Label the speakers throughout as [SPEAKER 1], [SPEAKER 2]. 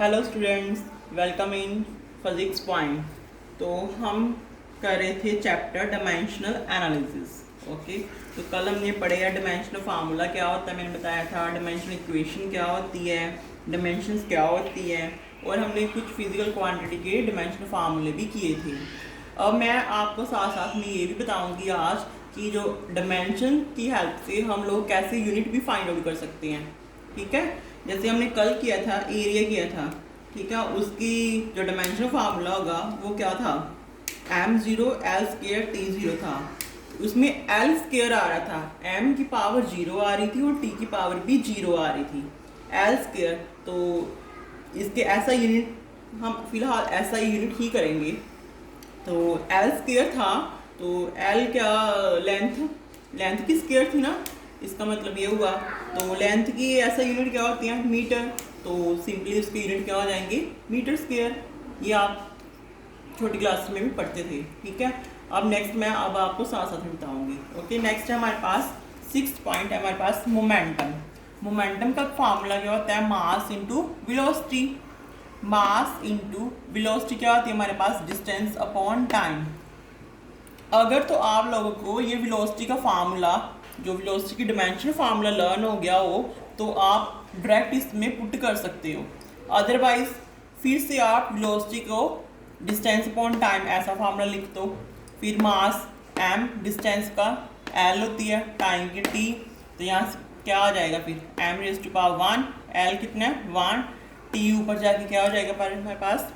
[SPEAKER 1] Hello students, welcome in physics point. तो हम कर रहे थे चैप्टर डायमेंशनल एनालिसिस। ओके, तो कल हमने पढ़ा डायमेंशनल फार्मूला क्या होता है, मैंने बताया था डायमेंशनल इक्वेशन क्या होती है, डायमेंशंस क्या होती है, और हमने कुछ फिजिकल क्वांटिटी के डायमेंशनल फार्मूले भी किए थे। अब मैं आपको साथ साथ में ये भी बताऊंगी आज कि जो डायमेंशन की हेल्प से हम लोग कैसे यूनिट भी फाइंड आउट कर सकते हैं। ठीक है, जैसे हमने कल किया था, एरिया किया था। ठीक है, उसकी जो डायमेंशनल फार्मूला होगा वो क्या था, m0 l² t0 था। उसमें l स्क्वायर आ रहा था, m की पावर 0 आ रही थी और t की पावर भी 0 आ रही थी, l स्क्वायर। तो इसके ऐसा यूनिट हम फिलहाल ऐसा यूनिट ही करेंगे। तो l स्क्वायर था, तो l क्या, लेंथ की स्क्वायर थी ना, इसका मतलब ये हुआ। तो लेंथ की ऐसा यूनिट क्या होती है, मीटर। तो सिंपली उसके यूनिट क्या हो जाएंगे, मीटर स्क्वायर। ये आप छोटी क्लास में भी पढ़ते थे। ठीक है, अब नेक्स्ट मैं अब आपको साथ साथ में बताऊंगी। ओके, नेक्स्ट है हमारे पास 6th पॉइंट है हमारे पास मोमेंटम। मोमेंटम का फार्मूला क्या होता है, mass into velocity. Mass into velocity क्या होती है हमारे पास, डिस्टेंस अपॉन टाइम। अगर तो आप लोगों को ये वेलोसिटी का फार्मूला, जो वेलोसिटी की डायमेंशन फार्मूला लर्न हो गया हो, तो आप डायरेक्ट इसमें पुट कर सकते हो। अदरवाइज फिर से आप वेलोसिटी को डिस्टेंस अपॉन टाइम ऐसा फार्मूला लिख दो, फिर मास m, डिस्टेंस का l होती है, टाइम की t। तो यहाँ से क्या आ जाएगा, फिर m⁻1, l कितना है 1, t ऊपर जाके क्या हो जाएगा हमारे पास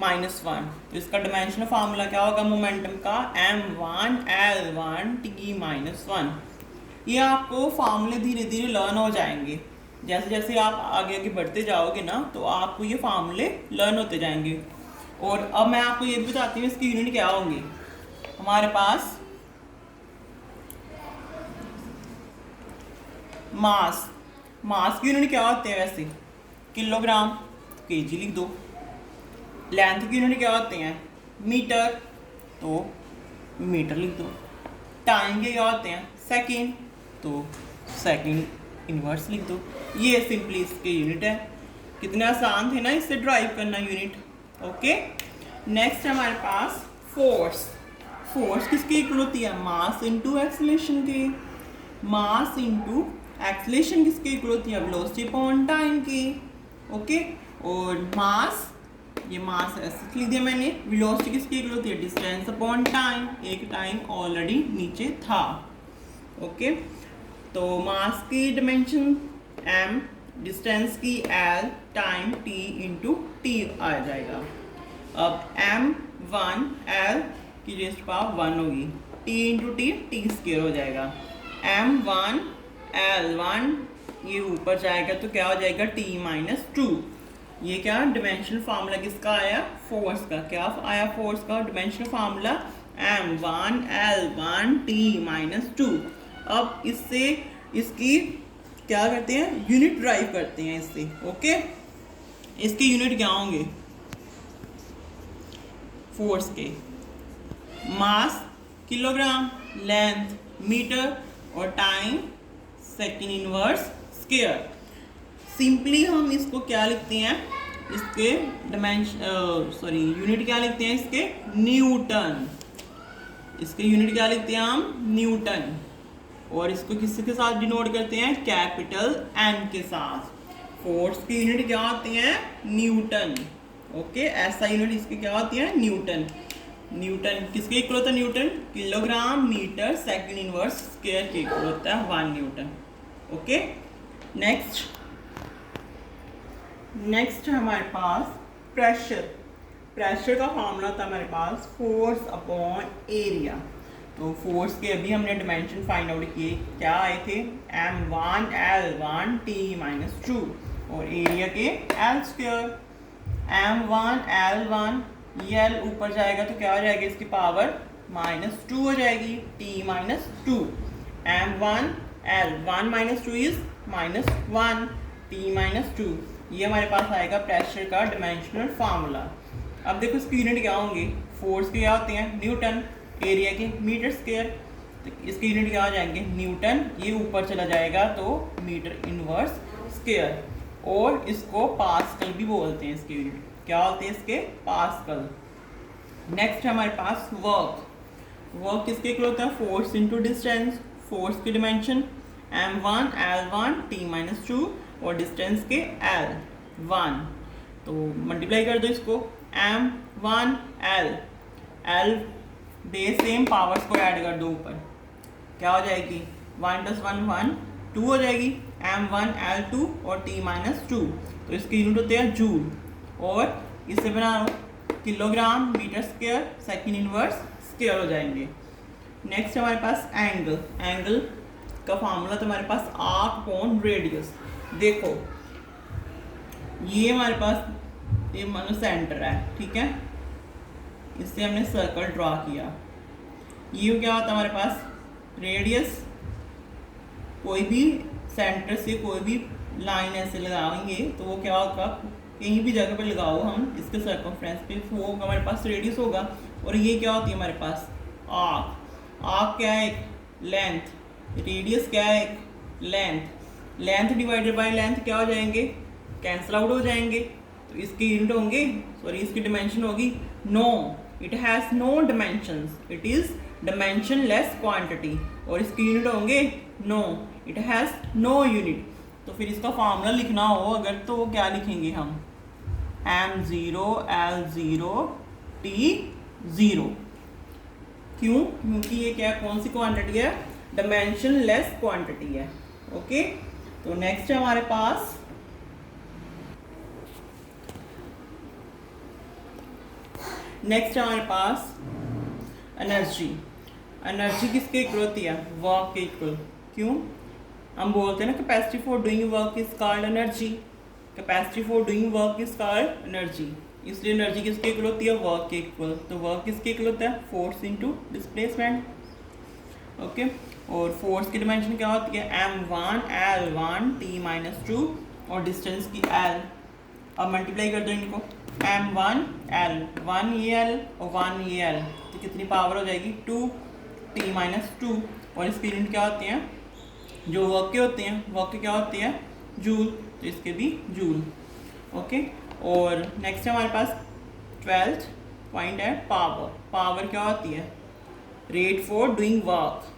[SPEAKER 1] -1। तो इसका डायमेंशनल फार्मूला क्या होगा मोमेंटम का, m1 l1 t-1। ये आपको फार्मूले धीरे धीरे लर्न हो जाएंगे। जैसे जैसे आप आगे आगे बढ़ते जाओगे ना, तो आपको ये फार्मूले लर्न होते जाएंगे। और अब मैं आपको ये भी बताती हूँ इसकी यूनिट क्या होंगी। हमारे पास मास की यूनिट क्या होते हैं वैसे, किलोग्राम, केजी लिख दो। लेंथ की यूनिट क्या होते हैं, मीटर, तो मीटर लिख दो। टाइम के क्या होते हैं, सेकंड, तो सेकंड इनवर्स लिख दो। ये सिंपली इसके यूनिट है। कितना आसान थे ना इससे ड्राइव करना यूनिट। ओके, नेक्स्ट है हमारे पास फोर्स। फोर्स किसकी इक्वल होती है, मास इंटू एक्सेलरेशन के। मास इंटू एक्सेलरेशन किसकी इक्वल होती है, वेलोसिटी अपॉन टाइम की। ओके, और मास, ये मास ऐसे लिख दिया मैंने। वेलोसिटी किसकी इक्वल होती है, डिस्टेंस अपॉन टाइम, एक टाइम ऑलरेडी नीचे था। ओके, तो मास की डायमेंशन m, डिस्टेंस की l, time t into t आ जाएगा। अब m1 l की रेज़ पावर 1 होगी, t into T, T square हो जाएगा। m1 l1 ये ऊपर जाएगा तो क्या हो जाएगा, t-2। ये क्या डायमेंशनल फार्मूला किसका आया, फोर्स का। क्या आया फोर्स का dimensional formula, m1 l1 t-2। अब इससे इसकी क्या करते हैं, यूनिट ड्राइव करते हैं इससे। ओके, इसके यूनिट क्या होंगे फोर्स के, मास किलोग्राम, लेंथ मीटर, और time second inverse square. Simply हम इसको क्या लिखते हैं, इसके यूनिट क्या लिखते हैं, इसके न्यूटन। इसके यूनिट क्या लिखते हैं हम, न्यूटन। और इसको किसके साथ डिनोट करते हैं, कैपिटल N के साथ। फोर्स की यूनिट क्या होती है, न्यूटन। ओके, ऐसा यूनिट इसकी क्या होती है, न्यूटन। न्यूटन किसके इक्वल होता है, newton kilogram metre second inverse square के इक्वल होता है 1 न्यूटन। ओके, नेक्स्ट है हमारे पास प्रेशर। प्रेशर का फार्मूला था हमारे पास फोर्स अपॉन एरिया। तो फोर्स के अभी हमने डायमेंशन फाइंड आउट किए, क्या आए थे, m1 l1 t-2, और एरिया के l²। m1 l1, ये l ऊपर जाएगा तो क्या हो जाएगा, इसकी पावर -2 हो जाएगी, t-2। m1 l1 -2 is -1, t-2। ये हमारे पास आएगा प्रेशर का डायमेंशनल फार्मूला। अब देखो इसकी यूनिट क्या होंगी, फोर्स के क्या होते हैं, न्यूटन, एरिया के मीटर स्क्वायर। तो इसके यूनिट क्या हो जाएंगे, न्यूटन, ये ऊपर चला जाएगा तो मीटर इनवर्स स्क्वायर। और इसको पास्कल भी बोलते हैं इसके यूनिट। क्या बोलते हैं इसके? पास्कल। नेक्स्ट है हमारे पास वर्क। वर्क किसके इक्वल होता है? Force into distance. फोर्स की डिमेंशन m1 l1 t-2 और डिस्टेंस के l1। तो मल्टीप्लाई कर दो इसको, m1 l base same, powers को ऐड कर दो ऊपर, क्या हो जाएगी? 1 + 1 1 2 हो जाएगी, m1 l2 और t-2। तो इसके यूनिट होते हैं जूल, और इससे बना लो kilogram metre square second inverse square हो जाएंगे। नेक्स्ट हमारे पास एंगल। एंगल का फार्मूला तो हमारे पास आर्क अपॉन रेडियस। देखो ये हमारे पास ये मानो सेंटर है, ठीक है, इससे हमने सर्कल ड्रॉ किया। ये क्या होता है हमारे पास? रेडियस। कोई भी सेंटर से कोई भी लाइन ऐसे लगाएंगे तो वो क्या होगा? कहीं भी जगह पे लगाओ हम इसके सर्कमफ्रेंस पे, वो हमारे पास रेडियस होगा। और ये क्या होती है हमारे पास? आर्क। आर्क क्या है? लेंथ। रेडियस क्या है? Length. Length divided by length क्या हो जाएंगे? कैंसल आउट हो जाएंगे। तो इसके यूनिट होंगे, सॉरी इसकी डिमेंशन होगी no, it has no dimensions, it is dimensionless quantity. और इसके यूनिट होंगे no, it has no unit. तो फिर इसका फार्मूला लिखना हो अगर, तो वो क्या लिखेंगे हम? m0 l0 t0। क्यों? क्योंकि ये क्या, कौन सी क्वांटिटी है? डिमेंशनलेस क्वांटिटी है। ओके, तो नेक्स्ट है हमारे पास एनर्जी। एनर्जी किसके इक्वल होती है? वर्क के इक्वल। क्यों? हम बोलते हैं ना capacity for doing work is called energy. Capacity for doing work is called energy. इसलिए एनर्जी किसके इक्वल होती है? वर्क के इक्वल। तो वर्क किसके इक्वल होता है? Force into displacement. ओके, और फोर्स की डिमेंशन क्या होती है? m1 l1 t-2 और डिस्टेंस की l। अब मल्टीप्लाई कर दो इनको, m1 l 1 ये l और 1 ये l, तो कितनी पावर हो जाएगी? 2 t-2। और इसकी यूनिट क्या होती हैं? जो वर्क के होते हैं, वर्क के क्या होते हैं? जूल। तो इसके भी जूल। ओके, और नेक्स्ट है हमारे पास 12th पॉइंट है पावर। पावर क्या होती है? Rate for doing work,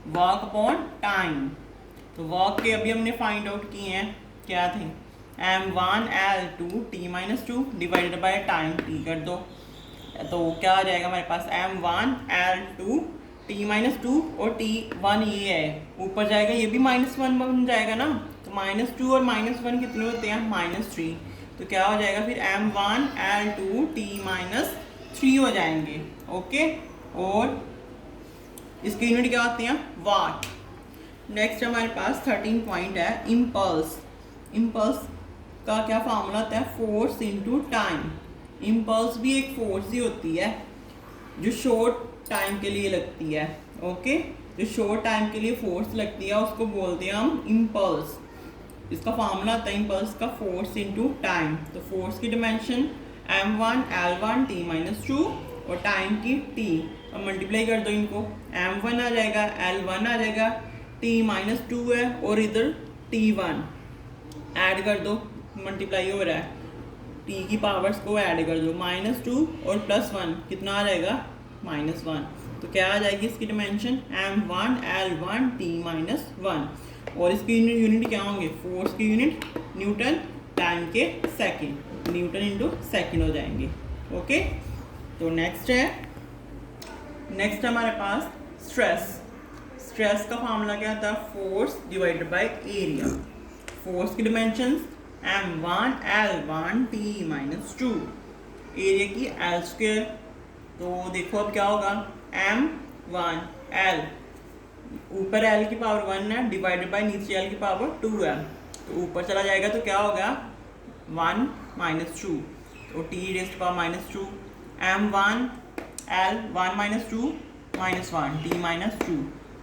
[SPEAKER 1] work upon time. तो वर्क के अभी हमने फाइंड आउट किए हैं, क्या थे? m1 l2 t-2 divided by time t कर दो, तो क्या आ जाएगा हमारे पास? m1 l2 t-2 और t1 ये है, ऊपर जाएगा ये भी -1 बन जाएगा ना। तो -2 और -1 कितने होते हैं? -3। तो क्या हो जाएगा फिर? m1 l2 t-3 हो जाएंगे। ओके, और इसकी यूनिट क्या होती हैं? वाट। नेक्स्ट हमारे पास 13 पॉइंट है इम्पल्स। इम्पल्स का क्या फार्मूला होता है? Force into time. इम्पल्स भी एक फोर्स ही होती है जो शॉर्ट टाइम के लिए लगती है। ओके, जो शॉर्ट टाइम के लिए फोर्स लगती है उसको बोलते हैं हम इम्पल्स। इसका फार्मूला होता है इम्पल्स का फोर्स इनटू टाइम। तो फोर्स की डिमेंशन m1 l1 t-2 और टाइम की t। अब मल्टीप्लाई कर दो इनको, m1 आ जाएगा, l1 आ जाएगा, t-2 है और इधर t1 ऐड कर दो, मल्टीप्लाई हो रहा है, t की पावर्स को ऐड कर दो, -2 और +1 कितना आ जाएगा? -1। तो क्या आ जाएगी इसकी डिमेंशन? m1 l1 t-1। और इसकी यूनिट क्या होंगे? फोर्स की यूनिट न्यूटन, टाइम के सेकंड, न्यूटन इंटू सेकंड हो जाएंगे। ओके, तो नेक्स्ट हमारे पास स्ट्रेस। स्ट्रेस का फार्मूला क्या था? Force divided by area. Force की dimensions m1 l1 t-2, area की l²। तो देखो अब क्या होगा? m1 l, ऊपर l की पावर 1 है, डिवाइडेड बाय नीचे l की पावर 2 है, तो ऊपर चला जाएगा तो क्या होगा? 1 - 2, तो t⁻²। m1 l 1 - 2 -1 t-2।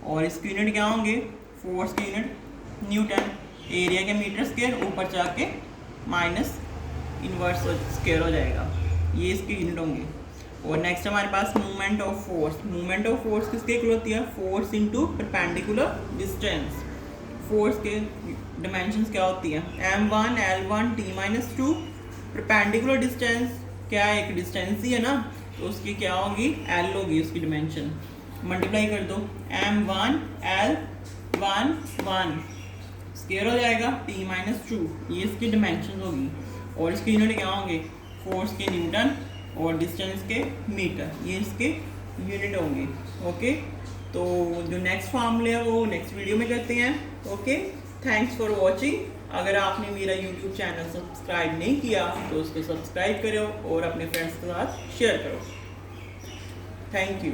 [SPEAKER 1] और इसकी यूनिट क्या होंगे? फोर्स की यूनिट न्यूटन, एरिया के मीटर स्क्वायर, ऊपर जाके माइनस इनवर्स स्क्वायर हो जाएगा, ये इसकी यूनिट होंगे। और नेक्स्ट हमारे पास movement of force. Movement of force किसके इक्वल होती है? Force into perpendicular distance. Force के डिमेंशंस क्या होती हैं, m1 l1 t-2, perpendicular distance क्या है, एक डिस्टेंस ही है ना, तो उसकी क्या होगी, l होगी उसकी डिमेंशन, मल्टीप्लाई कर दो, m1 l1 1 स्केयर हो जाएगा t-2, ये इसकी डिमेंशन होगी, और इसके यूनिट क्या होंगे, फोर्स के न्यूटन और डिस्टेंस के मीटर, ये इसके यूनिट होंगे। ओके, तो जो नेक्स्ट फॉर्मूले है वो नेक्स्ट वीडियो में करते हैं। Okay, thanks for watching. अगर आपने मेरा यूट्यूब चैनल सब्सक्राइब नहीं किया तो उसको सब्सक्राइब करो और अपने फ्रेंड्स के साथ शेयर करो। Thank you.